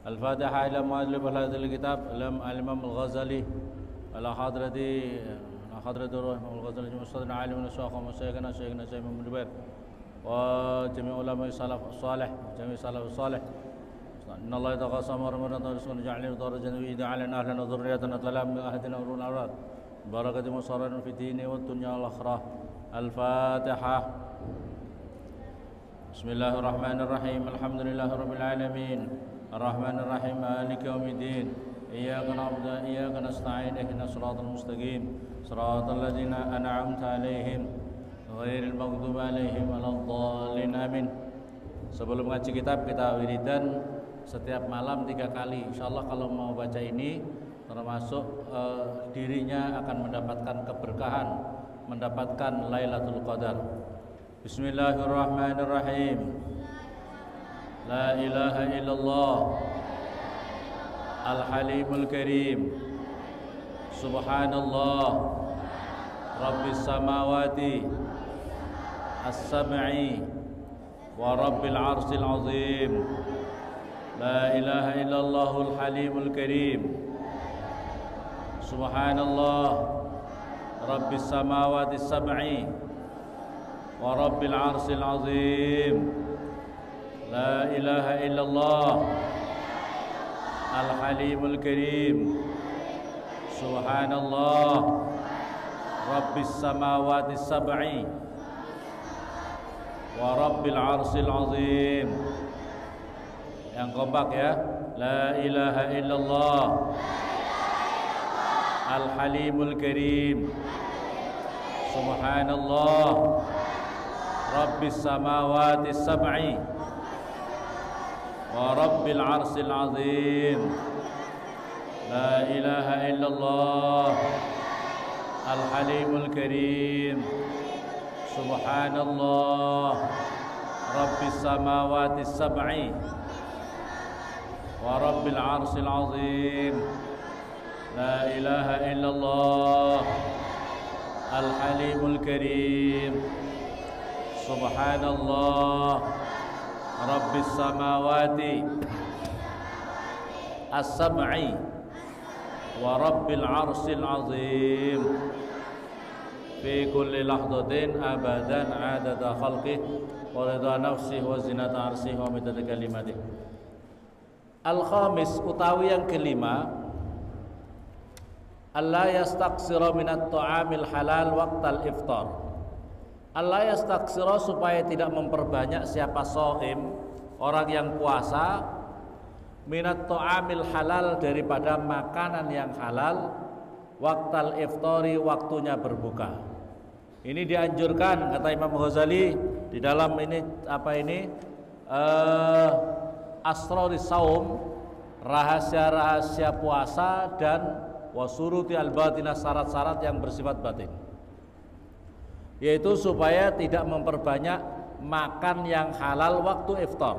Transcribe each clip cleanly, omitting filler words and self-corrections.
الفاتحة إلى مؤلف هذا الكتاب الإمام الغزالي على حضرة الروح الغزالي مستدنا عالم الشيخ ومشايخنا شيخنا شيخ من جبير وجميع علماء السلف الصالح جميع السلف الصالح إن الله يتقاسم ورحمة ورزقنا جعلنا درجة وإذا علينا أهلنا ذريتنا تلام من أهدنا ورون الأراد بركة مصارنا في الدين والدنيا والآخرة الفاتحة بسم الله الرحمن الرحيم الحمد لله رب العالمين الرحمن الرحيم مالك يوم الدين إياك نعبد وإياك نستعين اهدنا الصراط المستقيم صراط الذين أنعمت عليهم غير المغضوب عليهم ولا الضالين آمين. Sebelum ngaji kitab kita wiridan setiap malam 3 kali. Insyaallah kalau mau baca ini termasuk dirinya akan mendapatkan keberkahan, mendapatkan Lailatul Qadar. Bismillahirrahmanirrahim. La ilaha illallah Al-Halimul Karim. Subhanallah Rabbis samawati As-sab'i wa Rabbil arsil azim. La ilaha illallahul Halimul Karim. Subhanallah Rabbis samawati As-sab'i wa Rabbil arsil azim. La ilaha illallah Al-Halimul Karim. Subhanallah Rabbis samawati As-sab'i wa Rabbil arsil azim. Yang kompak ya. La ilaha illallah Al-Halimul Karim. Subhanallah Rabbis samawati As-sab'i wa Rabbil arsil azim. La ilaha illallah Al-Halimul Karim. Subhanallah Rabbis samawati As-sab'i wa Rabbil arsil azim. La ilaha illallah Al-Halimul Karim. Subhanallah Rabbis samawati As-sab'i wa Rabbil arsil azim. Fi kulli lahdatin abadan adada khalqih wa ridha nafsih wa zinata arsyih wa midada kalimatih. Al-khamis utawi yang kelima, alla yastaqsira minat ta'amil halal waqtal iftar. Allah yastaqsira supaya tidak memperbanyak siapa shaim, orang yang puasa, minat ta'amil halal daripada makanan yang halal, waqtal iftari waktunya berbuka. Ini dianjurkan kata Imam Ghazali di dalam ini Asroris Saum, rahasia-rahasia puasa dan wasuruti al-batinah, syarat-syarat yang bersifat batin, yaitu supaya tidak memperbanyak makan yang halal waktu iftar.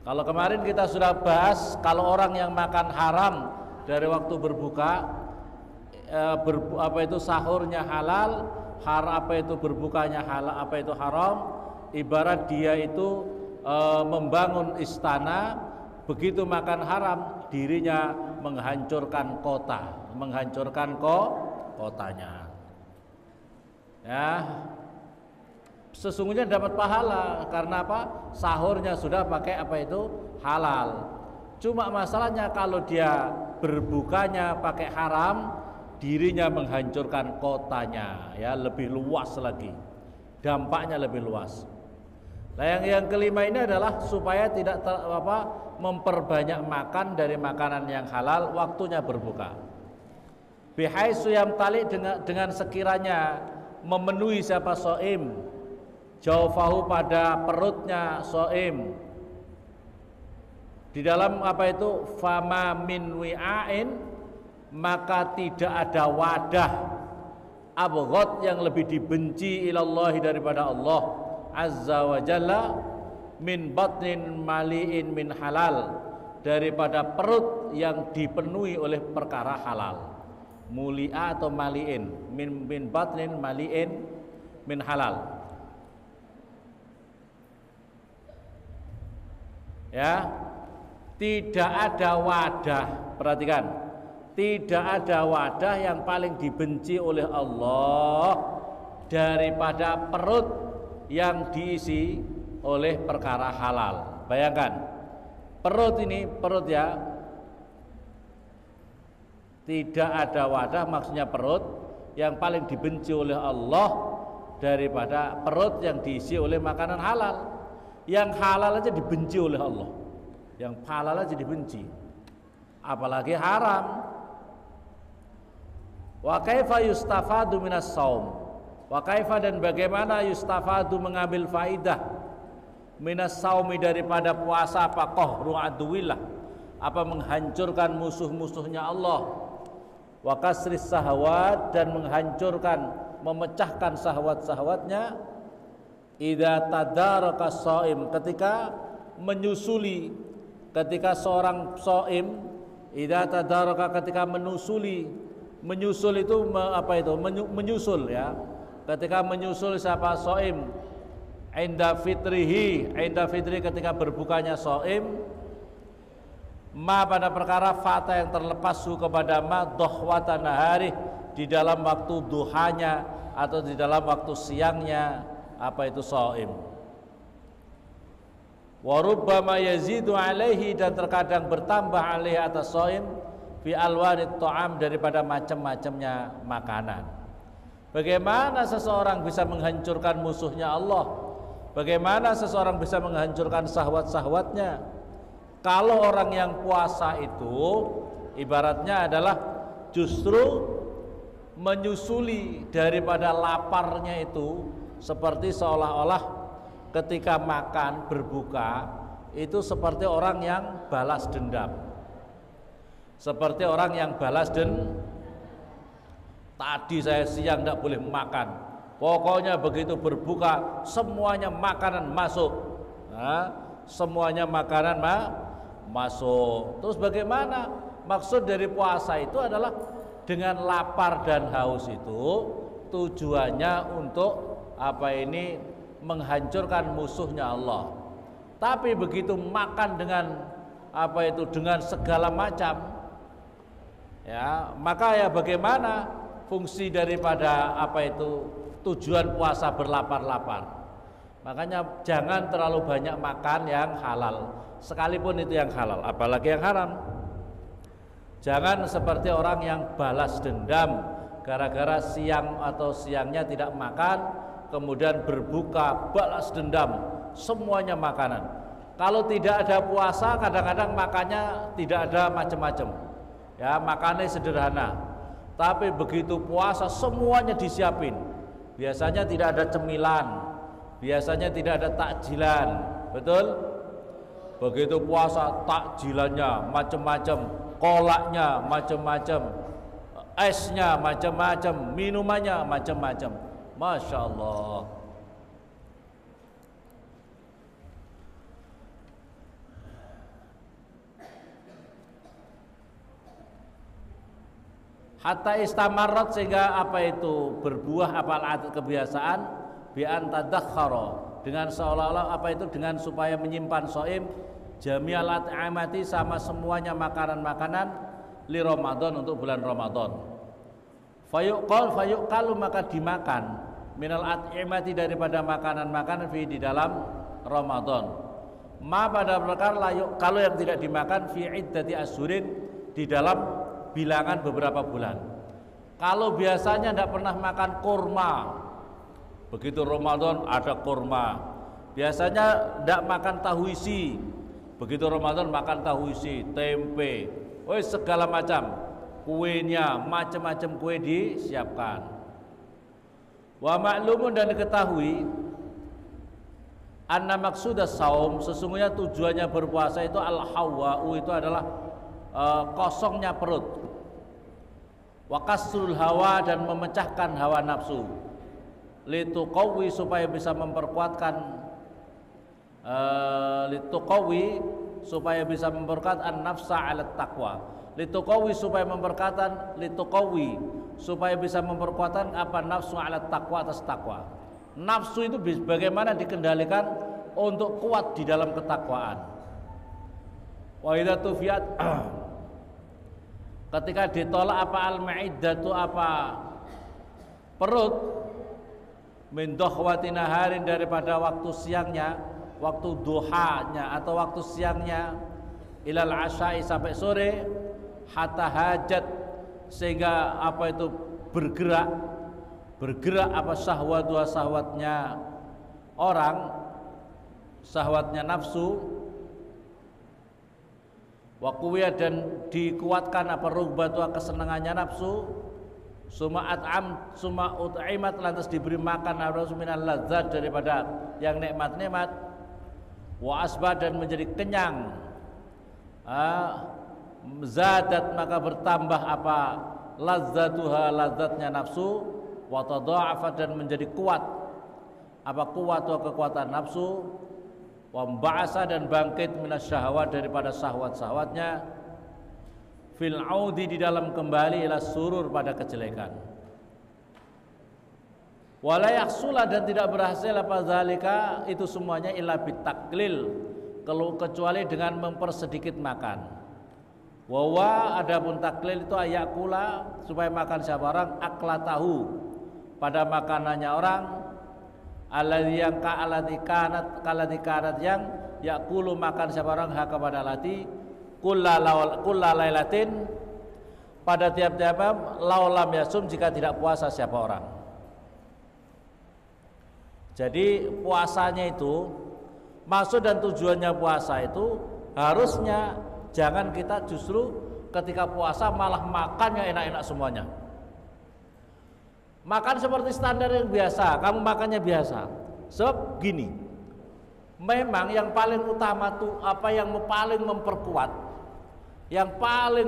Kalau kemarin kita sudah bahas kalau orang yang makan haram dari waktu berbuka, sahurnya halal, berbukanya halal, haram, ibarat dia itu membangun istana, begitu makan haram dirinya menghancurkan kotanya. Ya, sesungguhnya dapat pahala karena apa? Sahurnya sudah pakai halal. Cuma masalahnya kalau dia berbukanya pakai haram, dirinya menghancurkan kotanya, ya, lebih luas lagi, dampaknya lebih luas. Nah, yang kelima ini adalah supaya tidak memperbanyak makan dari makanan yang halal waktunya berbuka. Bihaitsu yamtali, dengan sekiranya memenuhi siapa shaim, jaufahu pada perutnya shaim, di dalam fama min wi'ain, maka tidak ada wadah abghad yang lebih dibenci ilallahi daripada Allah azza wa jalla, min batnin mali'in min halal, daripada perut yang dipenuhi oleh perkara halal. Muli'a atau mali'in, min batnin mali'in min halal. Ya, Tidak ada wadah, perhatikan, tidak ada wadah yang paling dibenci oleh Allah daripada perut yang diisi oleh perkara halal. Bayangkan, perut ini, perut ya, tidak ada wadah, maksudnya perut yang paling dibenci oleh Allah daripada perut yang diisi oleh makanan halal. Yang halal aja dibenci oleh Allah, yang halal aja dibenci, apalagi haram. Wa kaifa yustafadu minas saum, wa kaifa, dan bagaimana yustafadu mengambil faidah minas saumi daripada puasa, apa qahru aduwillah, apa menghancurkan musuh-musuhnya Allah, wa kasris sahawat, dan menghancurkan, memecahkan syahwat-syahwatnya, idza tadaraka shaim, ketika menyusuli, ketika seorang shaim, idza tadaraka, ketika menusuli, menyusul itu apa itu? Menyusul ya. Ketika menyusul siapa shaim, inda fitrihi, inda fitri, ketika berbukanya shaim, ma pada perkara fata yang terlepas kepada ma dohwata nahari, di dalam waktu duhanya atau di dalam waktu siangnya apa itu shaim. Wa rubbama yazidu alaihi, dan terkadang bertambah alaihi atas shaim, fi alwanit ta'am, daripada macam-macamnya makanan. Bagaimana seseorang bisa menghancurkan musuhnya Allah? Bagaimana seseorang bisa menghancurkan syahwat-syahwatnya? Kalau orang yang puasa itu ibaratnya adalah justru menyusuli daripada laparnya itu, seperti seolah-olah ketika makan berbuka itu seperti orang yang balas dendam. Seperti orang yang balas dendam. Tadi saya siang tidak boleh makan, pokoknya begitu berbuka semuanya makanan masuk. Nah, semuanya makanan masuk. Terus bagaimana? Maksud dari puasa itu adalah dengan lapar dan haus itu tujuannya untuk apa ini? Menghancurkan musuhnya Allah. Tapi begitu makan dengan apa itu? Dengan segala macam, ya, maka ya bagaimana fungsi daripada apa itu? Tujuan puasa berlapar-lapar. Makanya jangan terlalu banyak makan yang halal, sekalipun itu yang halal, apalagi yang haram. Jangan seperti orang yang balas dendam gara-gara siang atau siangnya tidak makan, kemudian berbuka balas dendam semuanya makanan. Kalau tidak ada puasa kadang-kadang makannya tidak ada macam-macam, ya, makannya sederhana. Tapi begitu puasa semuanya disiapin. Biasanya tidak ada cemilan, biasanya tidak ada takjilan, betul? Begitu puasa takjilannya macam-macam, kolaknya macam-macam, esnya macam-macam, minumannya macam-macam. Masya Allah. Hatta istamarrat, sehingga apa itu berbuah apal adat kebiasaan, bi an tadakhkhara, dengan seolah-olah apa itu, dengan supaya menyimpan shaim jami'al at'amati, sama semuanya makanan-makanan, li Ramadan, untuk bulan Ramadan. Fayuqalu, maka dimakan, minal at'imati, daripada makanan-makanan fi, di dalam Ramadan, ma pada perkara kalau yang tidak dimakan fi iddati ashurin, di dalam bilangan beberapa bulan. Kalau biasanya tidak pernah makan kurma, begitu Ramadan ada kurma. Biasanya tidak makan tahu isi, begitu Ramadan makan tahu isi, tempe, segala macam kuenya, macam-macam kue disiapkan. Wa ma'lumun, dan diketahui, anna maksudas saum, sesungguhnya tujuannya berpuasa itu al-hawwa'u, itu adalah kosongnya perut, wa kasrul hawa, dan memecahkan hawa nafsu, lituqawi, supaya bisa memperkuatkan, lituqawi, supaya bisa memperkuat an-nafsa 'ala taqwa, lituqawi, supaya memperkuatkan, lituqawi, supaya bisa memperkuatkan apa, nafsu 'ala taqwa, atas takwa. Nafsu itu bagaimana dikendalikan untuk kuat di dalam ketakwaan. Wa idza tufiyat ketika ditolak apa al-ma'iddatu apa perut min dohwati naharin daripada waktu siangnya, waktu duhanya atau waktu siangnya ilal asyai sampai sore, hatta hajat sehingga apa itu bergerak apa syahwatnya orang, syahwatnya nafsu, wa quwiyat dan dikuatkan apa rugbatu kesenangannya nafsu, suma ut'imat lantas diberi makan harus minal ladzat daripada yang nikmat-nikmat, wa asbah dan menjadi kenyang, zadat maka bertambah apa ladzatuha ladzatnya nafsu, wa tadha'afat dan menjadi kuat apa kuat atau kekuatan nafsu, wa ba'asa dan bangkit minasyahawat daripada syahwat-syahwatnya, fil audi di dalam kembali ila surur pada kejelekan, wala yahsula dan tidak berhasil apa zalika itu semuanya illa bitaklil kecuali dengan mempersedikit makan. Wawa adapun taklil itu ayakula supaya makan siapa orang aklatahu pada makanannya orang, alladzi yang kalati kanat yang yakulu makan siapa orang hak kepada lati kullalailatin pada tiap-tiap laulam yasum jika tidak puasa siapa orang. Jadi puasanya itu maksud dan tujuannya puasa itu harusnya jangan kita justru ketika puasa malah makannya enak-enak semuanya. Makan seperti standar yang biasa, kamu makannya biasa. Sebab gini, memang yang paling utama tuh apa yang paling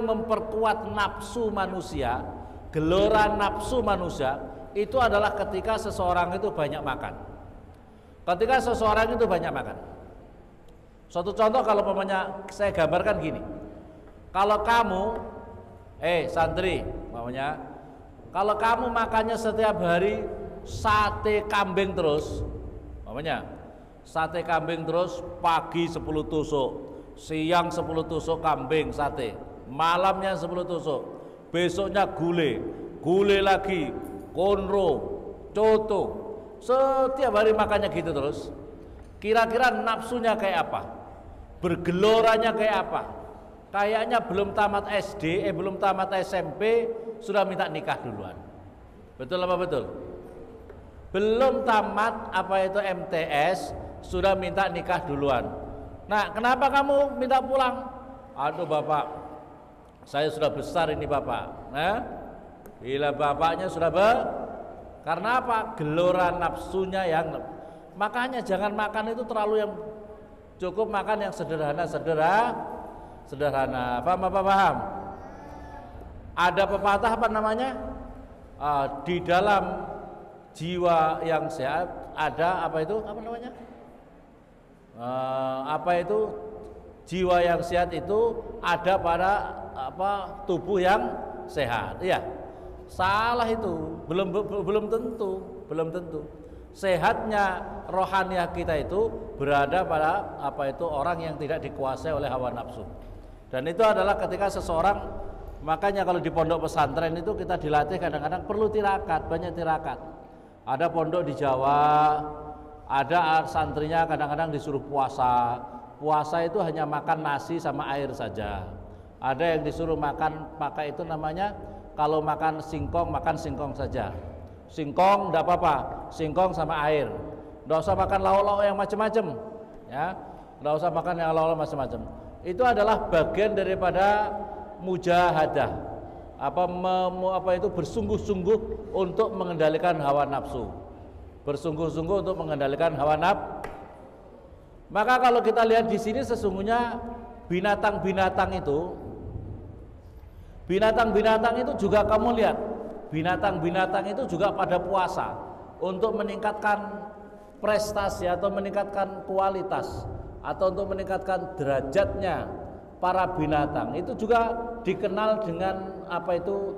memperkuat nafsu manusia, gelora nafsu manusia itu adalah ketika seseorang itu banyak makan. Ketika seseorang itu banyak makan. Suatu contoh kalau umpamanya saya gambarkan gini. Kalau kamu santri umpamanya, kalau kamu makannya setiap hari sate kambing terus, umpamanya sate kambing terus pagi 10 tusuk, siang 10 tusuk kambing sate, malamnya 10 tusuk, besoknya gule lagi, konro, coto, setiap hari makannya gitu terus. Kira-kira nafsunya kayak apa? Bergeloranya kayak apa? Kayaknya belum tamat SD, belum tamat SMP sudah minta nikah duluan. Betul apa betul? Belum tamat apa itu MTS sudah minta nikah duluan. Nah, kenapa kamu minta pulang? Aduh bapak, saya sudah besar ini bapak. Nah, bila bapaknya sudah karena apa? Gelora nafsunya yang makanya jangan makan itu terlalu yang cukup makan yang sederhana. Paham? Ada pepatah apa namanya? Di dalam jiwa yang sehat ada apa itu? Apa namanya? Jiwa yang sehat itu ada pada tubuh yang sehat. Iya. Salah itu. Belum tentu. Sehatnya rohaniah kita itu berada pada orang yang tidak dikuasai oleh hawa nafsu. Dan itu adalah ketika seseorang, makanya kalau di pondok pesantren itu kita dilatih kadang-kadang perlu tirakat, banyak tirakat. Ada pondok di Jawa, ada santrinya kadang-kadang disuruh puasa. Puasa itu hanya makan nasi sama air saja. Ada yang disuruh makan pakai itu namanya, kalau makan singkong saja. Singkong enggak apa-apa, singkong sama air. Enggak usah makan lauk-lauk yang macam-macam. Ya. Enggak usah makan yang lauk-lauk macam-macam. Itu adalah bagian daripada mujahadah. Bersungguh-sungguh untuk mengendalikan hawa nafsu. Bersungguh-sungguh untuk mengendalikan hawa nafsu. Maka kalau kita lihat di sini sesungguhnya binatang-binatang itu juga kamu lihat, binatang-binatang itu juga pada puasa untuk meningkatkan prestasi atau meningkatkan kualitas atau untuk meningkatkan derajatnya para binatang. Itu juga dikenal dengan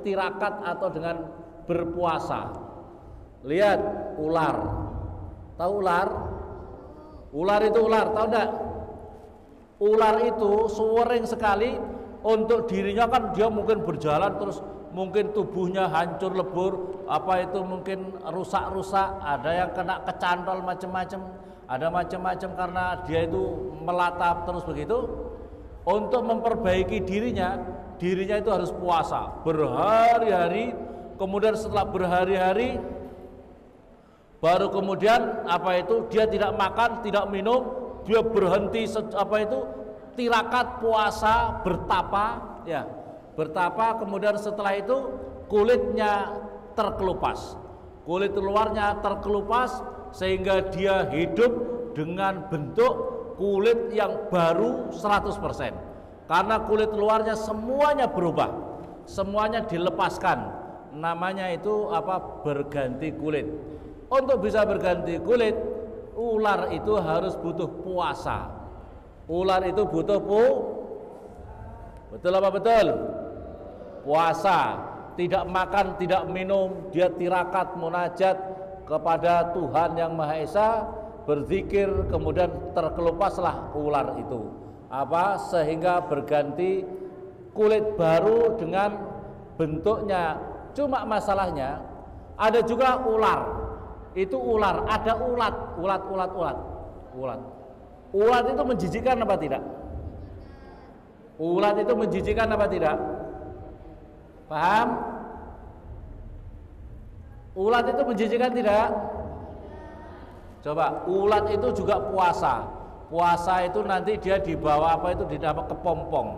tirakat atau dengan berpuasa. Lihat ular. Tahu ular? Ular itu ular, tahu enggak? Ular itu sering sekali untuk dirinya kan dia mungkin berjalan terus mungkin tubuhnya hancur lebur, apa itu mungkin rusak-rusak, ada yang kena kecantol macam-macam, ada macam-macam karena dia itu melatap terus begitu. Untuk memperbaiki dirinya itu harus puasa berhari-hari, kemudian setelah berhari-hari baru kemudian apa itu dia tidak makan, tidak minum, dia berhenti apa itu tirakat puasa bertapa ya. Bertapa kemudian setelah itu kulitnya terkelupas. Kulit luarnya terkelupas sehingga dia hidup dengan bentuk kulit yang baru 100%. Karena kulit luarnya semuanya berubah. Semuanya dilepaskan. Namanya itu apa? Berganti kulit. Untuk bisa berganti kulit, ular itu harus butuh puasa. Ular itu butuh betul apa betul? Puasa, tidak makan, tidak minum, dia tirakat munajat kepada Tuhan yang Maha Esa, berzikir, kemudian terkelupaslah ular itu. Apa? Sehingga berganti kulit baru dengan bentuknya. Cuma masalahnya ada juga ular. Itu ular, ada ulat. Ulat itu menjijikkan apa tidak? Ulat itu menjijikkan apa tidak? Paham? Ulat itu menjijikkan tidak? Coba, ulat itu juga puasa. Puasa itu nanti dia dibawa apa itu didapat kepompong.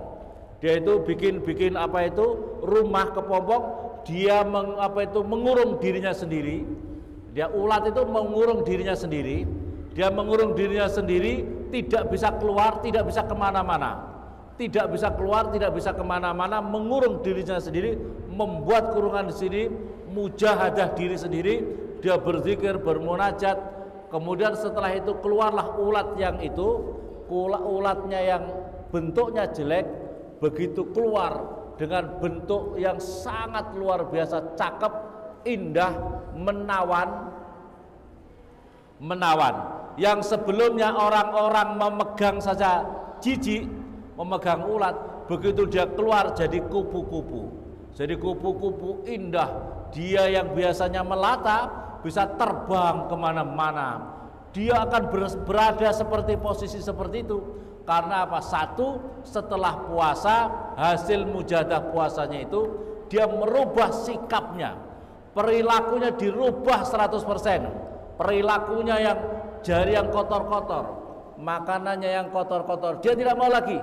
Dia itu bikin apa itu rumah kepompong. Dia mengurung dirinya sendiri. Dia ulat itu mengurung dirinya sendiri. Dia mengurung dirinya sendiri, tidak bisa keluar, tidak bisa kemana-mana. Tidak bisa keluar, tidak bisa kemana-mana, mengurung dirinya sendiri, membuat kurungan di sini, mujahadah diri sendiri, dia berzikir, bermunajat, kemudian setelah itu keluarlah ulat yang itu, ulatnya yang bentuknya jelek, begitu keluar dengan bentuk yang sangat luar biasa, cakep, indah, menawan. Yang sebelumnya orang-orang memegang saja jijik, memegang ulat, begitu dia keluar jadi kupu-kupu. Jadi kupu-kupu indah. Dia yang biasanya melata bisa terbang kemana-mana. Dia akan berada seperti posisi seperti itu. Karena apa? Satu, setelah puasa, hasil mujadah puasanya itu dia merubah sikapnya, perilakunya dirubah 100%. Perilakunya yang jari yang kotor-kotor, makanannya yang kotor-kotor, dia tidak mau lagi.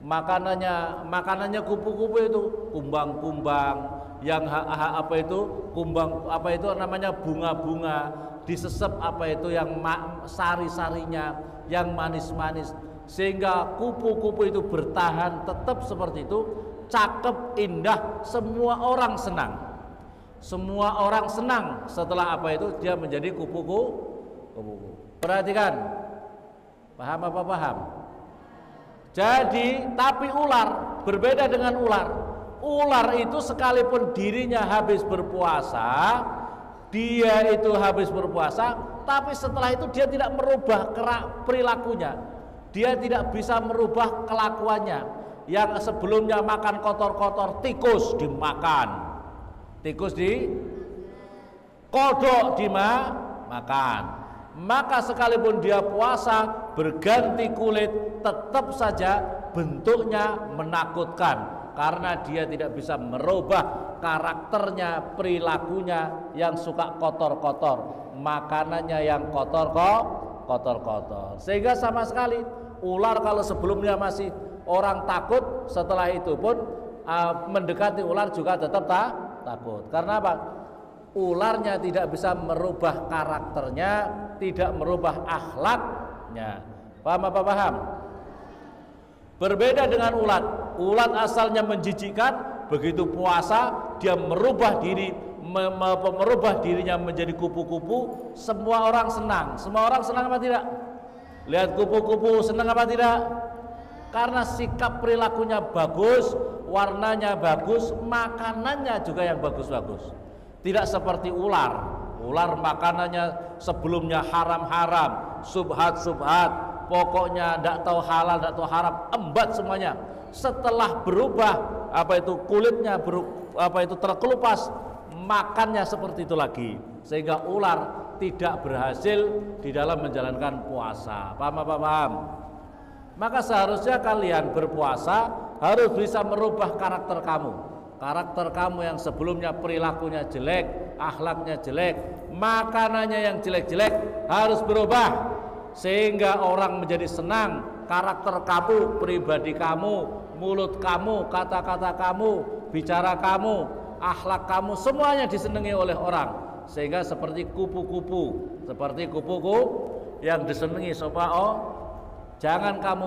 Makanannya kupu-kupu itu kumbang-kumbang, yang apa itu kumbang apa itu namanya bunga-bunga, disesep apa itu yang sari-sarinya, yang manis-manis, sehingga kupu-kupu itu bertahan tetap seperti itu, cakep, indah, semua orang senang. Semua orang senang setelah apa itu dia menjadi kupu-kupu. Perhatikan, paham apa paham? Jadi, tapi ular berbeda dengan ular. Ular itu sekalipun dirinya habis berpuasa, dia itu habis berpuasa, tapi setelah itu dia tidak merubah perilakunya. Dia tidak bisa merubah kelakuannya. Yang sebelumnya makan kotor-kotor, tikus dimakan. Tikus di kodok dimakan. Maka sekalipun dia puasa berganti kulit, tetap saja bentuknya menakutkan karena dia tidak bisa merubah karakternya, perilakunya yang suka kotor-kotor, makanannya yang kotor-kotor. Sehingga sama sekali ular kalau sebelumnya masih orang takut, setelah itu pun mendekati ular juga tetap takut. Karena apa? Ularnya tidak bisa merubah karakternya, tidak merubah akhlaknya. Paham apa paham? Berbeda dengan ulat. Ulat asalnya menjijikkan, begitu puasa dia merubah dirinya menjadi kupu-kupu, semua orang senang. Semua orang senang apa tidak? Lihat kupu-kupu senang apa tidak? Karena sikap perilakunya bagus, warnanya bagus, makanannya juga yang bagus-bagus. Tidak seperti ular. Ular makanannya sebelumnya haram-haram, subhat-subhat, pokoknya tidak tahu halal, tidak tahu haram, embat semuanya. Setelah berubah kulitnya terkelupas, makannya seperti itu lagi, sehingga ular tidak berhasil di dalam menjalankan puasa. Paham? Maka seharusnya kalian berpuasa harus bisa merubah karakter kamu. Karakter kamu yang sebelumnya perilakunya jelek, akhlaknya jelek, makanannya yang jelek-jelek harus berubah, sehingga orang menjadi senang. Karakter kamu, pribadi kamu, mulut kamu, kata-kata kamu, bicara kamu, akhlak kamu, semuanya disenangi oleh orang, sehingga seperti kupu-kupu yang disenangi. Jangan kamu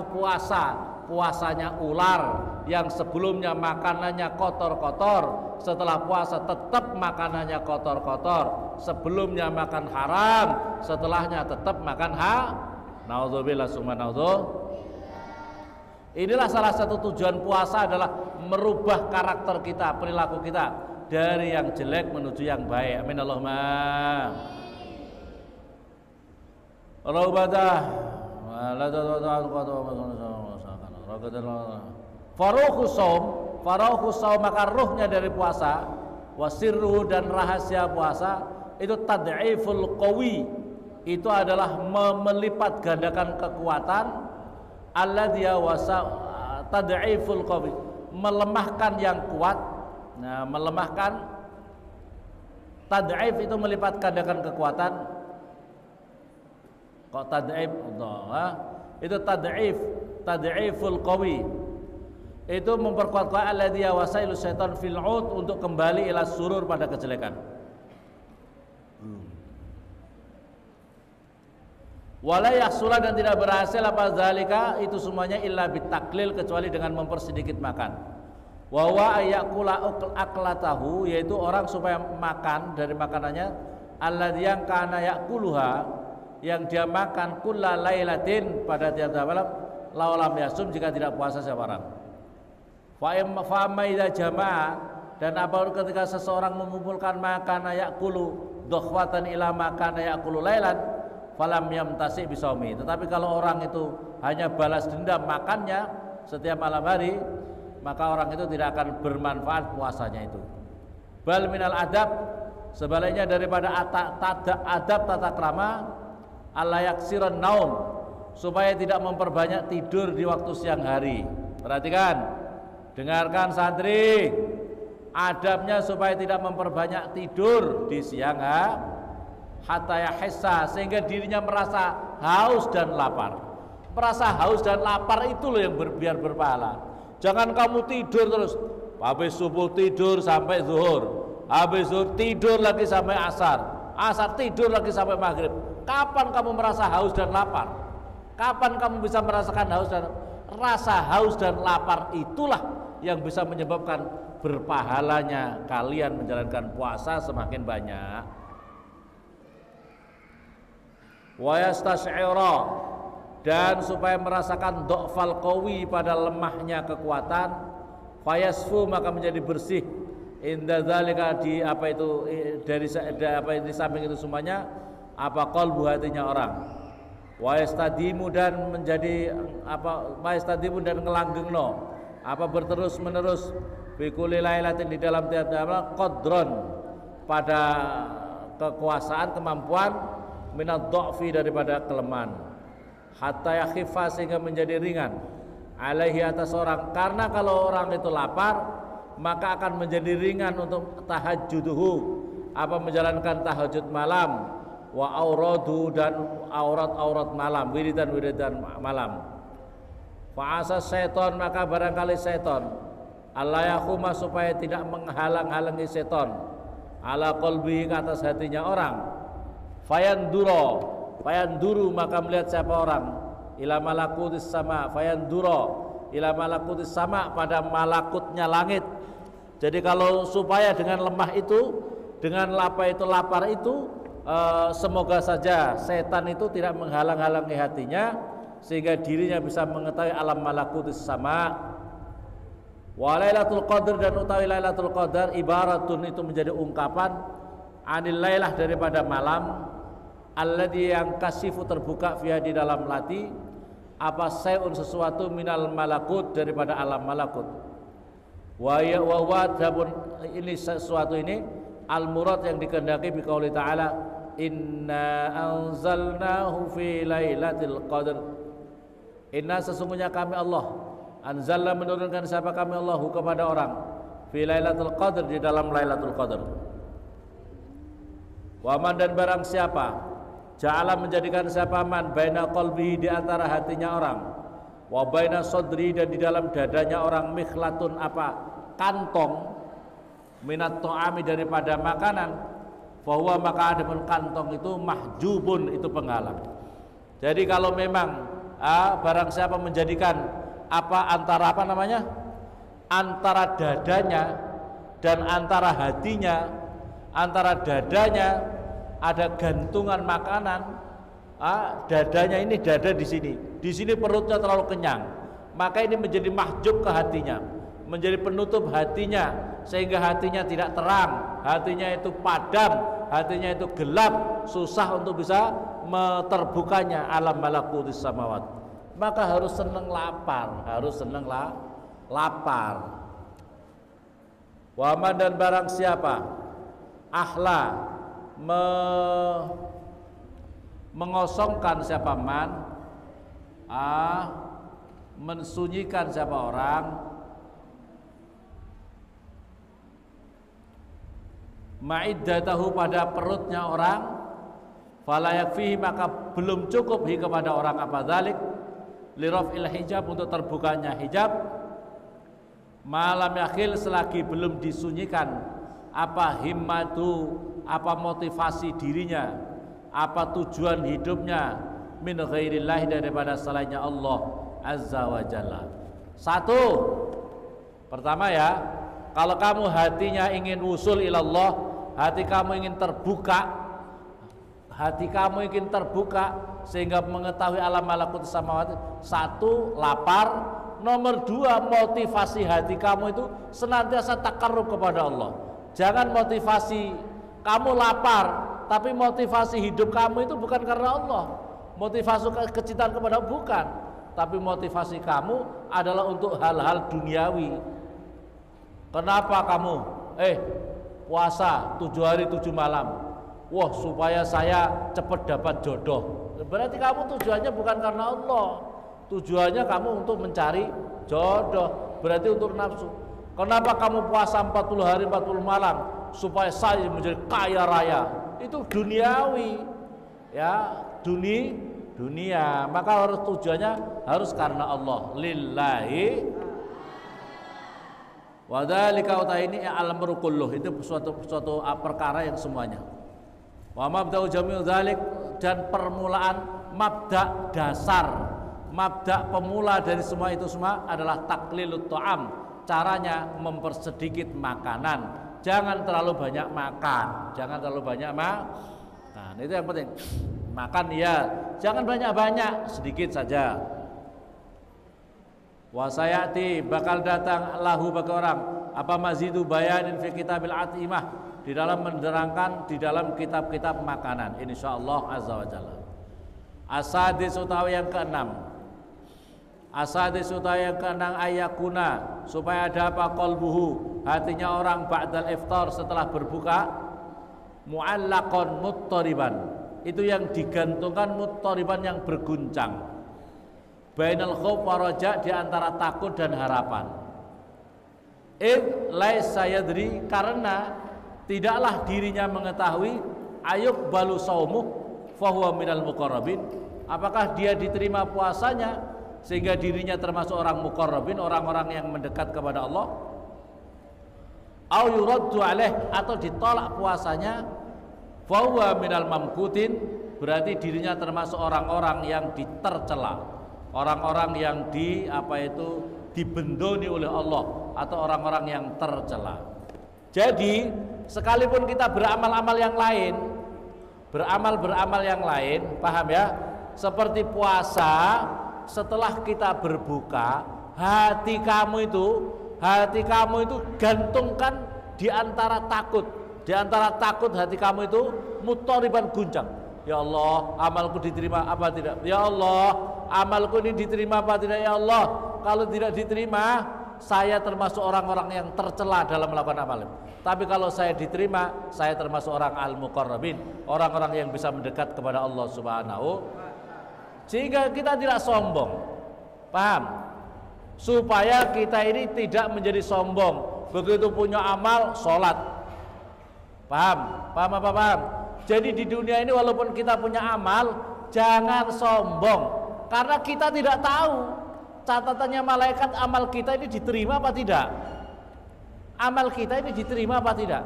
puasanya ular yang sebelumnya makanannya kotor-kotor, setelah puasa tetap makanannya kotor-kotor, sebelumnya makan haram, setelahnya tetap makan naudzubillah summa naudzubillah. Inilah salah satu tujuan puasa, adalah merubah karakter kita, perilaku kita dari yang jelek menuju yang baik. Amin Allahumma. Raubadah Faruhu saum, maka ruhnya dari puasa, wasirruhu dan rahasia puasa itu tad'iful qawi, itu adalah melipat gandakan kekuatan. Alladzi tad'iful qawi, melemahkan yang kuat. Nah, melemahkan, tad'if itu melipat gandakan kekuatan. Kok tad'if? Itu tad'iful qawi, itu memperkuat alladzi wasailu syaitan fil 'ud, untuk kembali ila surur, pada kejelekan. Wala yahsula, dan tidak berhasil apa zalika itu semuanya illa bitaklil, kecuali dengan mempersedikit makan. Wa huwa ayakula aklatahu, yaitu orang supaya makan dari makanannya, alladzi yang kana yakuluha, yang dia makan kulla lailatin, pada tiap malam, laulam yasum, jika tidak puasa siapa orang. Fa amma idza jama'a, dan apa ketika seseorang mengumpulkan makan yakulu dokhwatan ila makan yakulu lailan, falam yamtasi bisaumi. Tetapi kalau orang itu hanya balas dendam makannya setiap malam hari, maka orang itu tidak akan bermanfaat puasanya itu. Bal minal adab, sebaliknya daripada adab tata krama, alla yaksiran naum, supaya tidak memperbanyak tidur di waktu siang hari. Perhatikan, dengarkan santri, adabnya supaya tidak memperbanyak tidur di siang hari, hatta yahissa, sehingga dirinya merasa haus dan lapar. Merasa haus dan lapar itu loh yang biar berpahala. Jangan kamu tidur terus, habis subuh tidur sampai zuhur, habis zuhur tidur lagi sampai asar, asar tidur lagi sampai maghrib. Kapan kamu merasa haus dan lapar? Kapan kamu bisa merasakan rasa haus dan lapar? Itulah yang bisa menyebabkan berpahalanya kalian menjalankan puasa semakin banyak. Wa yastas'ira, dan supaya merasakan do'fal qawi, pada lemahnya kekuatan, fayasfu, maka menjadi bersih, inda dzalika, di di samping itu semuanya, qalbu, hatinya orang. Wa yastadimu, dan menjadi dan ngelanggengno, berterus menerus, fi kulli lailatin, di dalam tiap malam, qadron, pada kekuasaan, kemampuan, minad dha'fi, daripada kelemahan, hatta yakhifa, sehingga menjadi ringan, alaihi, atas orang. Karena kalau orang itu lapar, maka akan menjadi ringan untuk tahajjuduhu, menjalankan tahajud malam, wa auradu, dan aurat-aurat malam, wiridan malam. Fa'asa syaiton, maka barangkali syaiton, Allah yakhuma, supaya tidak menghalang-halangi syaiton, ala qalbi, ke atas hatinya orang. Fayanduru, maka melihat siapa orang, ila malakutis sama, ila malakutis sama, pada malakutnya langit. Jadi kalau supaya dengan lemah itu, dengan lapar itu, semoga saja setan itu tidak menghalang-halangi hatinya, sehingga dirinya bisa mengetahui alam malakutis sama. Wa lailatul qadar, dan utawi lailatul qadar, ibaratun, itu menjadi ungkapan, anil lailah, daripada malam, alladzi, yang kasifu, terbuka, fiha, di dalam lati, apa sayun sesuatu minal malakut daripada alam malakut. Wa ya wa ini sesuatu ini al murad yang dikehendaki bi qauli ta'ala inna anzalnahu fi lailatul qadr. Inna sesungguhnya kami Allah anzalna menurunkan siapa kami Allahu kepada orang fi lailatul qadr di dalam lailatul qadr. Wa man dan barang siapa ja'ala menjadikan siapa man baina qalbihi di antara hatinya orang wa baina sadri dan di dalam dadanya orang mikhlatun apa kantong minat ta'ami daripada makanan bahwa maka adapun kantong itu mahjubun itu penghalang. Jadi kalau memang barang siapa menjadikan antara antara dadanya dan antara hatinya, antara dadanya ada gantungan makanan, dadanya ini dada di sini perutnya terlalu kenyang, maka ini menjadi mahjub ke hatinya, menjadi penutup hatinya, sehingga hatinya tidak terang, hatinya itu padam, hatinya itu gelap, susah untuk bisa terbukanya alam malakutis samawat. Maka harus senang lapar, lapar. Waman dan barang siapa ahla mengosongkan siapa man mensunyikan siapa orang ma'iddatahu pada perutnya orang fala yakfihi maka belum cukup kepada orang apa dzalik lirafil hijab untuk terbukanya hijab malam yakhil selagi belum disunyikan apa himmatu apa motivasi dirinya, apa tujuan hidupnya min ghairillah daripada selainnya Allah Azza wa Jalla. Satu, pertama ya, kalau kamu hatinya ingin usul ilallah, hati kamu ingin terbuka sehingga mengetahui alam malakut samawati. Satu, lapar. Nomor dua, motivasi hati kamu itu senantiasa takarrub kepada Allah. Jangan motivasi kamu lapar, tapi motivasi hidup kamu itu bukan karena Allah. Motivasi kecintaan kepada bukan, tapi motivasi kamu adalah untuk hal-hal duniawi. Kenapa kamu puasa 7 hari 7 malam? Wah, supaya saya cepat dapat jodoh. Berarti kamu tujuannya bukan karena Allah. Tujuannya kamu untuk mencari jodoh, berarti untuk nafsu. Kenapa kamu puasa 40 hari 40 malam? Supaya saya menjadi kaya raya. Itu duniawi, ya, dunia. Maka harus tujuannya harus karena Allah. Lillahi wa dzalika ini alam kulluh. Itu suatu perkara yang semuanya. Wa mabda'u jami'u dzalik dan permulaan mabda dasar, mabda pemula dari semua itu semua adalah taklilut ta'am. Caranya mempersedikit makanan. Jangan terlalu banyak makan, Nah, itu yang penting. Makan ya, jangan banyak-banyak, sedikit saja. Wasayati bakal datang lahu bagi orang apa mazidu bayanin fi kitabil atimah di dalam menerangkan di dalam kitab-kitab makanan insyaallah azza wa jalla. Asadis utawi yang keenam. Asadis utawi yang keenam ayakuna supaya ada apa qalbuhu hatinya orang ba'dal iftar setelah berbuka mu'allaqan muttariban itu yang digantungkan muttariban yang berguncang bainal khauf wa raja di antara takut dan harapan laisa yadri karena tidaklah dirinya mengetahui ayuk balu saumuh fahuwa minal muqarrabin apakah dia diterima puasanya sehingga dirinya termasuk orang muqarrabin orang-orang yang mendekat kepada Allah au yuraddu alaih atau ditolak puasanya fahuwa minal mamkutin berarti dirinya termasuk orang-orang yang ditercela orang-orang yang dibendoni oleh Allah atau orang-orang yang tercela. Jadi sekalipun kita beramal-amal yang lain beramal yang lain paham ya seperti puasa setelah kita berbuka hati kamu itu gantungkan di antara takut hati kamu itu muttariban guncang. Ya Allah, amalku diterima apa tidak? Ya Allah, amalku ini diterima apa tidak ya Allah. Kalau tidak diterima, saya termasuk orang-orang yang tercela dalam melakukan amal. Tapi kalau saya diterima, saya termasuk orang al-muqarrabin, orang-orang yang bisa mendekat kepada Allah Subhanahu. Sehingga kita tidak sombong. Paham? Supaya kita ini tidak menjadi sombong. Begitu punya amal, sholat. Paham? Paham apa paham? Jadi di dunia ini walaupun kita punya amal, jangan sombong. Karena kita tidak tahu catatannya malaikat amal kita ini diterima apa tidak. Amal kita ini diterima apa tidak.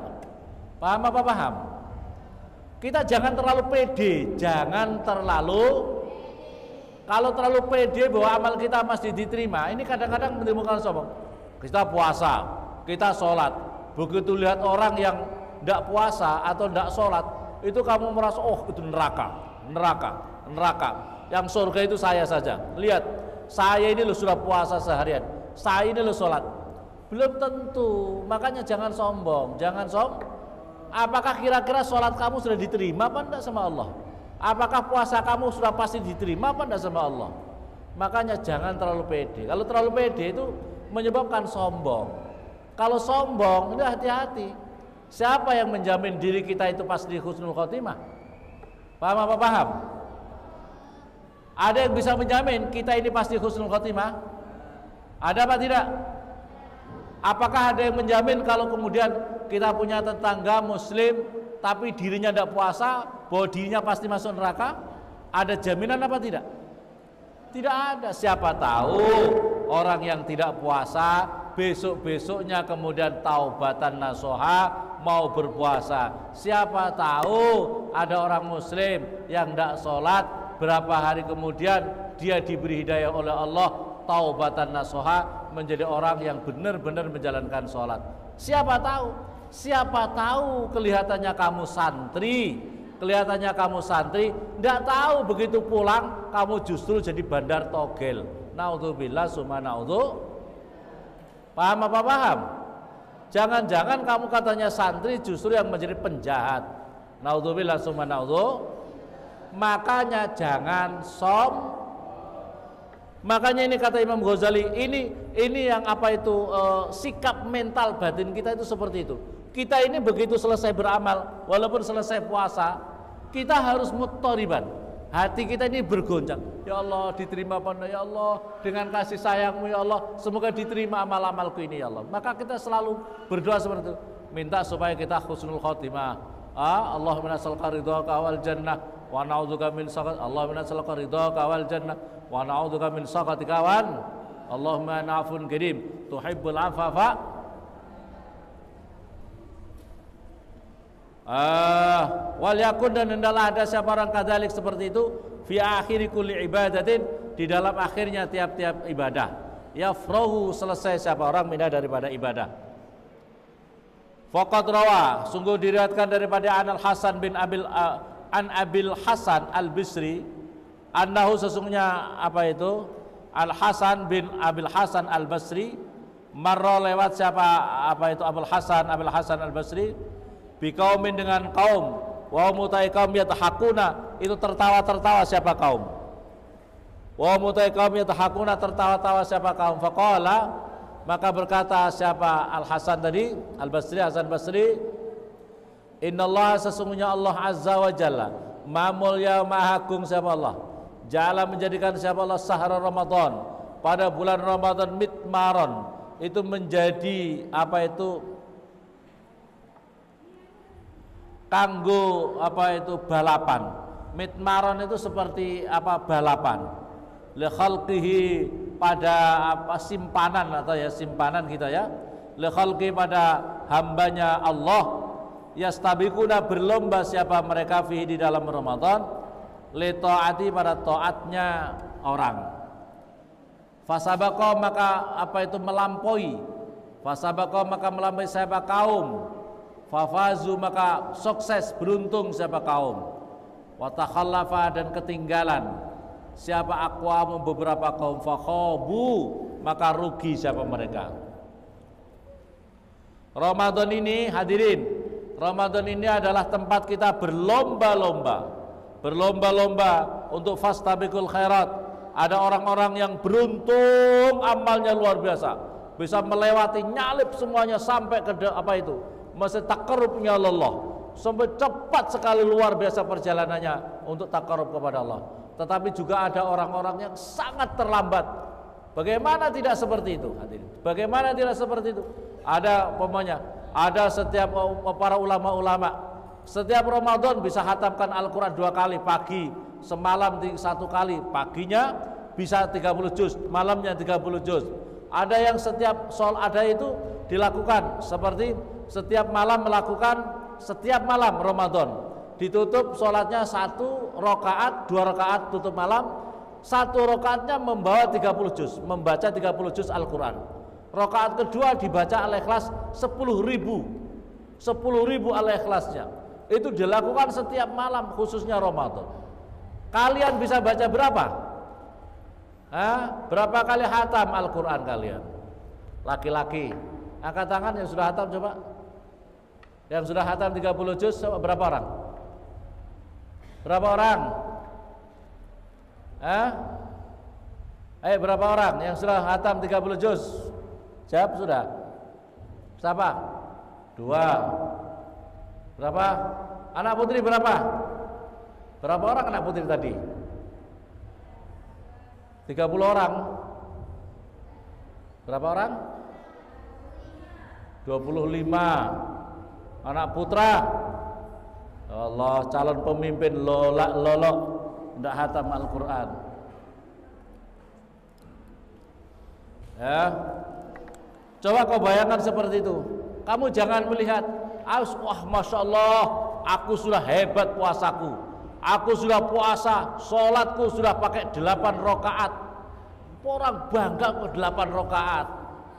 Paham apa paham? Kita jangan terlalu pede. Jangan terlalu. Kalau terlalu pede bahwa amal kita masih diterima, ini kadang-kadang menimbulkan sombong. Kita puasa, kita sholat. Begitu lihat orang yang tidak puasa atau tidak sholat, itu kamu merasa, oh itu neraka, neraka, neraka. Yang surga itu saya saja. Lihat, saya ini loh sudah puasa seharian, saya ini loh sholat. Belum tentu. Makanya jangan sombong, jangan sombong. Apakah kira-kira sholat kamu sudah diterima apa tidak sama Allah? Apakah puasa kamu sudah pasti diterima apa tidak sama Allah? Makanya jangan terlalu pede. Kalau terlalu pede itu menyebabkan sombong. Kalau sombong itu hati-hati. Siapa yang menjamin diri kita itu pasti husnul khotimah? Paham apa paham? Ada yang bisa menjamin kita ini pasti husnul khotimah? Ada apa tidak? Apakah ada yang menjamin kalau kemudian kita punya tetangga muslim tapi dirinya tidak puasa, bahwa dirinya pasti masuk neraka? Ada jaminan apa tidak? Tidak ada. Siapa tahu orang yang tidak puasa besok-besoknya kemudian taubatan nasuha mau berpuasa. Siapa tahu ada orang muslim yang tidak sholat, berapa hari kemudian dia diberi hidayah oleh Allah, taubatan nasuha menjadi orang yang benar-benar menjalankan sholat. Siapa tahu? Siapa tahu kelihatannya kamu santri, tidak tahu begitu pulang kamu justru jadi bandar togel. Naudzubillah summa naudzu. Paham apa paham? Jangan-jangan kamu katanya santri justru yang menjadi penjahat. Naudzubillah summa naudzu. Makanya jangan Makanya ini kata Imam Ghazali, ini yang apa itu sikap mental batin kita itu seperti itu. Kita ini begitu selesai beramal, walaupun selesai puasa, kita harus muttoriban. Hati kita ini bergoncang. Ya Allah, diterima apa enggak ya Allah? Dengan kasih sayang-Mu ya Allah, semoga diterima amal-amalku ini ya Allah. Maka kita selalu berdoa seperti itu, minta supaya kita husnul khotimah. Allahumma nas'aluka ridhaka wal jannah wa na'udzubika min sakhatik. Allahumma nas'aluka ridhaka wal jannah wa na'udzubika min sakhatika wan. Allahumma na'fun karim tuhibbul afafa. Wal yakun, dan hendaklah ada siapa orang kadzalik seperti itu fi akhiri kulli ibadatin, di dalam akhirnya tiap-tiap ibadah. Yafrahu, selesai siapa orang minah daripada ibadah. Faqad rawa, sungguh diriwayatkan daripada An Abil Hasan Al-Bisri, annahu, sesungguhnya apa itu Al Hasan bin Abil Hasan Al-Basri, marra, lewat siapa apa itu Abil Hasan Al-Basri, biqaumin, dengan kaum, wa mutai kaum yatahakuna, itu tertawa-tertawa siapa kaum, wa mutai kaum yatahakuna, tertawa-tawa siapa kaum. Faqala, maka berkata siapa Al-Hasan tadi, Al-Basri, Hasan Basri, innallaha, sesungguhnya Allah azza wa jalla, ma mulya maha agung siapa Allah, ja'ala, menjadikan siapa Allah sahra Ramadan, pada bulan Ramadan, mitmaron, itu menjadi apa itu kanggo apa itu balapan. Mitmaron itu seperti apa, balapan. Li khalqihi, pada apa simpanan atau ya simpanan kita ya. Li khalqi, pada hambanya Allah. Yastabiquna, berlomba siapa mereka fihi, di dalam Ramadan. Li taati, pada taatnya orang. Fasabaqa, maka apa itu melampaui. Fasabaqa, maka melampaui siapa kaum. Fafazu, maka sukses, beruntung siapa kaum. Watakhallafa, dan ketinggalan siapa aqwamu, beberapa kaum. Fakhabu, maka rugi siapa mereka. Ramadan ini hadirin, Ramadan ini adalah tempat kita berlomba-lomba untuk fastabiqul khairat, ada orang-orang yang beruntung, amalnya luar biasa, bisa melewati nyalip semuanya sampai ke Masjid Taqarrubnya Allah, sampai cepat sekali luar biasa perjalanannya untuk taqarrub kepada Allah. Tetapi juga ada orang-orang yang sangat terlambat. Bagaimana tidak seperti itu? Bagaimana tidak seperti itu? Ada setiap para ulama-ulama setiap Ramadan bisa hatamkan Al-Quran 2 kali, pagi, semalam 1 kali, paginya bisa 30 juz, malamnya 30 juz. Ada yang setiap ada itu dilakukan seperti setiap malam setiap malam Ramadan ditutup sholatnya 1 rakaat, 2 rakaat tutup malam, 1 rakaatnya membawa 30 juz, membaca 30 juz Al-Quran. Rakaat kedua dibaca Al-Ikhlas 10.000 Al-Ikhlasnya. Itu dilakukan setiap malam khususnya Ramadan. Kalian bisa baca berapa? Berapa kali hatam Al-Quran kalian? Laki-laki angkat tangan yang sudah hatam coba. Yang sudah hatam 30 juz berapa orang? Berapa orang? Berapa orang yang sudah hatam 30 juz? Jawab sudah. Siapa? 2. Berapa? Anak putri berapa? Berapa orang anak putri tadi? 30 orang. Berapa orang? 25. Anak putra. Allah, calon pemimpin lolok tidak hatam Al-Quran. Ya. Coba kau bayangkan seperti itu. Kamu jangan melihat, wah Masya Allah, aku sudah hebat puasaku, aku sudah puasa, sholatku sudah pakai 8 rakaat. Orang bangga ke 8 rakaat.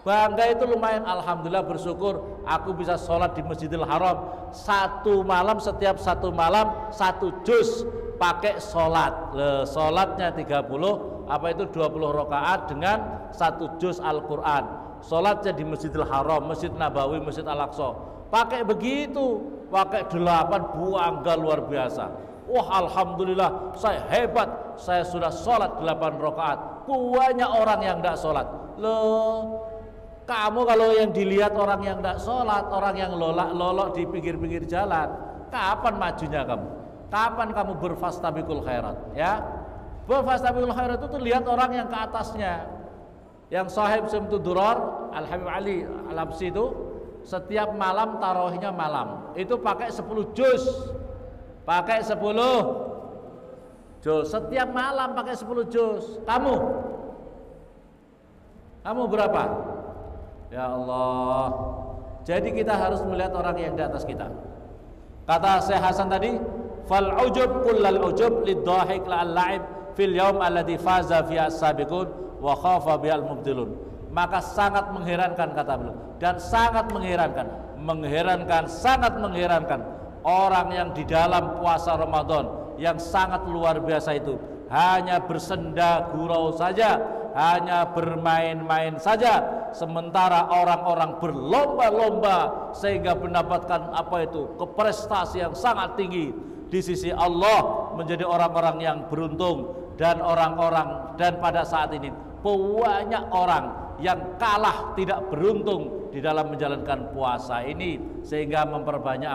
Bangga itu lumayan, alhamdulillah, bersyukur aku bisa sholat di Masjidil Haram 1 malam, setiap 1 malam 1 juz pakai sholat. Sholatnya 30, 20 rakaat dengan 1 juz Al-Quran. Sholatnya di Masjidil Haram, Masjid Nabawi, Masjid Al-Aqsa. Pakai begitu, pakai 8, bangga luar biasa. Wah alhamdulillah, saya hebat, saya sudah sholat 8 rakaat. Banyak orang yang tidak sholat. Loh, kamu kalau yang dilihat orang yang tidak sholat, orang yang lolok di pinggir-pinggir jalan, kapan majunya kamu? Kapan kamu berfastabiqul khairat? Ya, berfastabiqul khairat itu lihat orang yang ke atasnya. Yang sahib Simtud Durar Al-Habib Ali Al-Habsi itu setiap malam tarawihnya malam itu pakai 10 juz, pakai 10 juz setiap malam, pakai 10 juz. Kamu berapa? Ya Allah. Jadi kita harus melihat orang yang di atas kita. Kata Syekh Hasan tadi, fal ujub kullal ujub lidhahik la'al la'ib fil yaum alladhi faza fi as-sabiqun wa khafa bihal mubtilun. Maka sangat mengherankan, kata beliau, dan sangat mengherankan, sangat mengherankan orang yang di dalam puasa Ramadan yang sangat luar biasa itu hanya bersenda gurau saja, hanya bermain-main saja, sementara orang-orang berlomba-lomba sehingga mendapatkan keprestasi yang sangat tinggi di sisi Allah, menjadi orang-orang yang beruntung. Dan pada saat ini banyak orang yang kalah, tidak beruntung di dalam menjalankan puasa ini, sehingga memperbanyak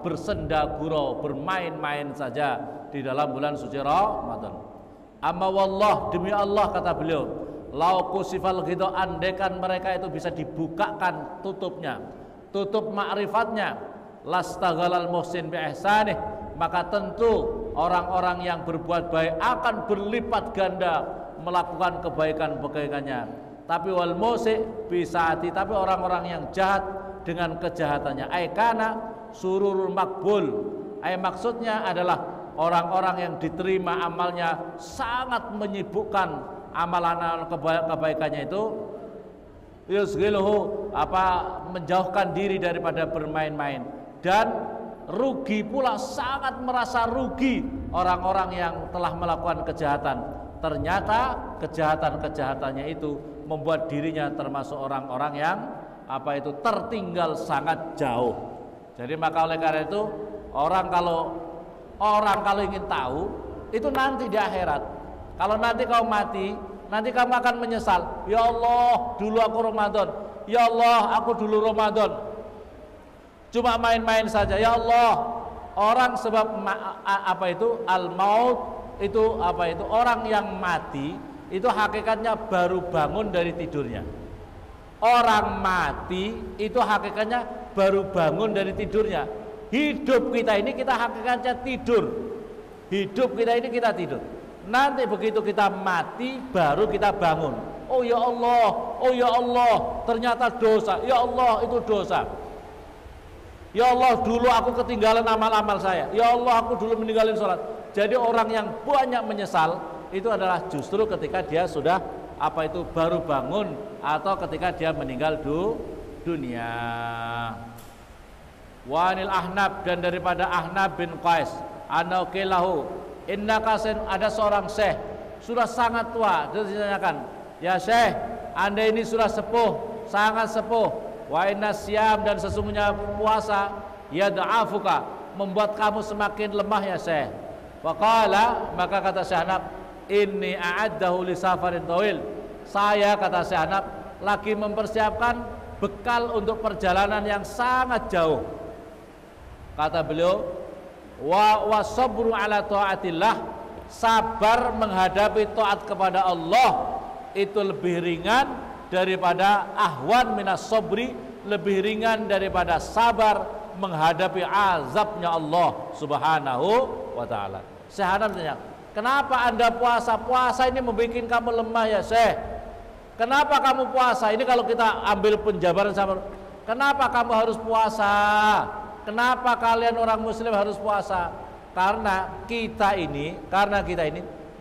bersenda gurau, bermain-main saja di dalam bulan suci Ramadan. Amma wallah, demi Allah, kata beliau, lau kusifal ghidha, andaikan mereka itu bisa dibukakan tutupnya, tutup ma'rifatnya, lastaghalal muhsin bi ihsanih, maka tentu orang-orang yang berbuat baik akan berlipat ganda melakukan kebaikan-kebaikannya. Tapi wal musi bisaati, tapi orang-orang yang jahat dengan kejahatannya, aikana sururul makbul, maksudnya adalah orang-orang yang diterima amalnya sangat menyibukkan amalan kebaikannya itu, yusghiluhu, menjauhkan diri daripada bermain-main, dan rugi pula, sangat merasa rugi orang-orang yang telah melakukan kejahatan. Ternyata kejahatan-kejahatannya itu membuat dirinya termasuk orang-orang yang tertinggal sangat jauh. Jadi maka oleh karena itu, orang kalau ingin tahu itu nanti di akhirat, Kalau nanti kamu mati, nanti kamu akan menyesal. Ya Allah, dulu aku Ramadan. Ya Allah, aku dulu Ramadan. Cuma main-main saja. Ya Allah, orang sebab apa itu al-maut itu apa itu orang yang mati itu hakikatnya baru bangun dari tidurnya. Orang mati itu hakikatnya baru bangun dari tidurnya. Hidup kita ini kita hakikatnya tidur. Hidup kita ini kita tidur. Nanti begitu kita mati baru kita bangun. Oh ya Allah, ternyata dosa. Ya Allah, itu dosa. Ya Allah, dulu aku ketinggalan amal-amal saya. Ya Allah, aku dulu meninggalin sholat. Jadi orang yang banyak menyesal itu adalah justru ketika dia sudah apa itu baru bangun atau ketika dia meninggal dunia. Wanil Ahnab, dan daripada Ahnab bin Qais, anaukilahu innaka ada seorang syekh sudah sangat tua. Dia ditanyakan, ya syekh, anda ini sudah sepuh, sangat sepuh. Wa inna siyam, dan sesungguhnya puasa yad'afuka, membuat kamu semakin lemah ya syekh. Waqala, maka kata Syekh Ahnab, inni a'addahu li safarin tawil. Saya, kata Syekh Ahnab, lagi mempersiapkan bekal untuk perjalanan yang sangat jauh. Kata beliau, wa sabru ala taatillah, sabar menghadapi taat kepada Allah itu lebih ringan daripada ahwan minas sabri, lebih ringan daripada sabar menghadapi azabnya Allah Subhanahu wa taala. Syekh Ahnab tanya, kenapa anda puasa? Puasa ini membuat kamu lemah ya Syekh. Kenapa kamu puasa? Ini kalau kita ambil penjabaran sama, kenapa kamu harus puasa? Kenapa kalian orang muslim harus puasa? Karena kita ini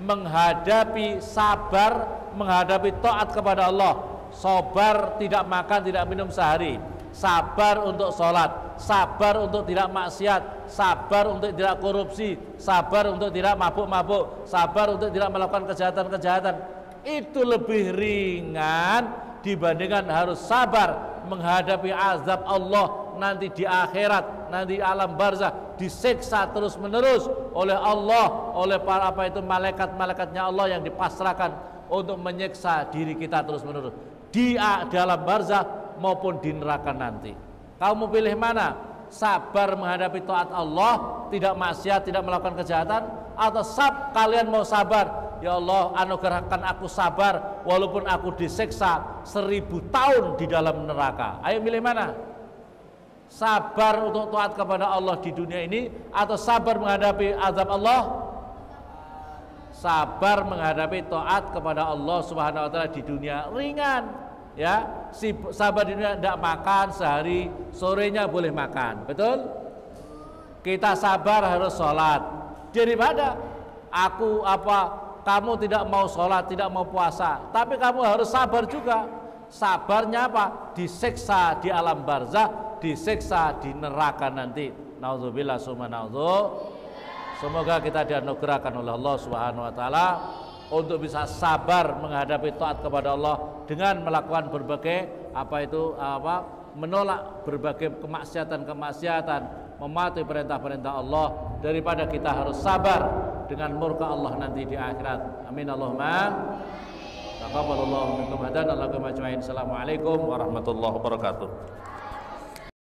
menghadapi sabar, menghadapi taat kepada Allah. Sabar tidak makan, tidak minum sehari. Sabar untuk sholat, sabar untuk tidak maksiat, sabar untuk tidak korupsi, sabar untuk tidak mabuk-mabuk, sabar untuk tidak melakukan kejahatan-kejahatan. Itu lebih ringan dibandingkan harus sabar menghadapi azab Allah nanti di akhirat, nanti alam barzah, disiksa terus menerus oleh Allah, oleh para apa itu malaikat-malaikatnya Allah yang dipasrahkan untuk menyiksa diri kita terus menerus di dalam barzah maupun di neraka nanti. Kamu pilih mana? Sabar menghadapi taat Allah, tidak maksiat, tidak melakukan kejahatan, atau kalian mau sabar, ya Allah anugerahkan aku sabar walaupun aku disiksa 1000 tahun di dalam neraka. Ayo milih mana? Sabar untuk taat kepada Allah di dunia ini atau sabar menghadapi azab Allah? Sabar menghadapi taat kepada Allah Subhanahu wa taala di dunia ringan. Ya, si sabar di dunia tidak makan sehari, sorenya boleh makan, betul? Kita sabar harus sholat. Daripada kamu tidak mau sholat, tidak mau puasa, tapi kamu harus sabar juga. Sabarnya apa? Disiksa di alam barzah, disiksa di neraka nanti. Nauzubillah summa naudzubillah. Semoga kita dianugerahkan oleh Allah Subhanahu wa taala untuk bisa sabar menghadapi taat kepada Allah dengan melakukan berbagai menolak berbagai kemaksiatan, mematuhi perintah-perintah Allah, daripada kita harus sabar dengan murka Allah nanti di akhirat. Amin Allahumma. Taqabbalallahu minkum hadan. Assalamualaikum warahmatullahi wabarakatuh.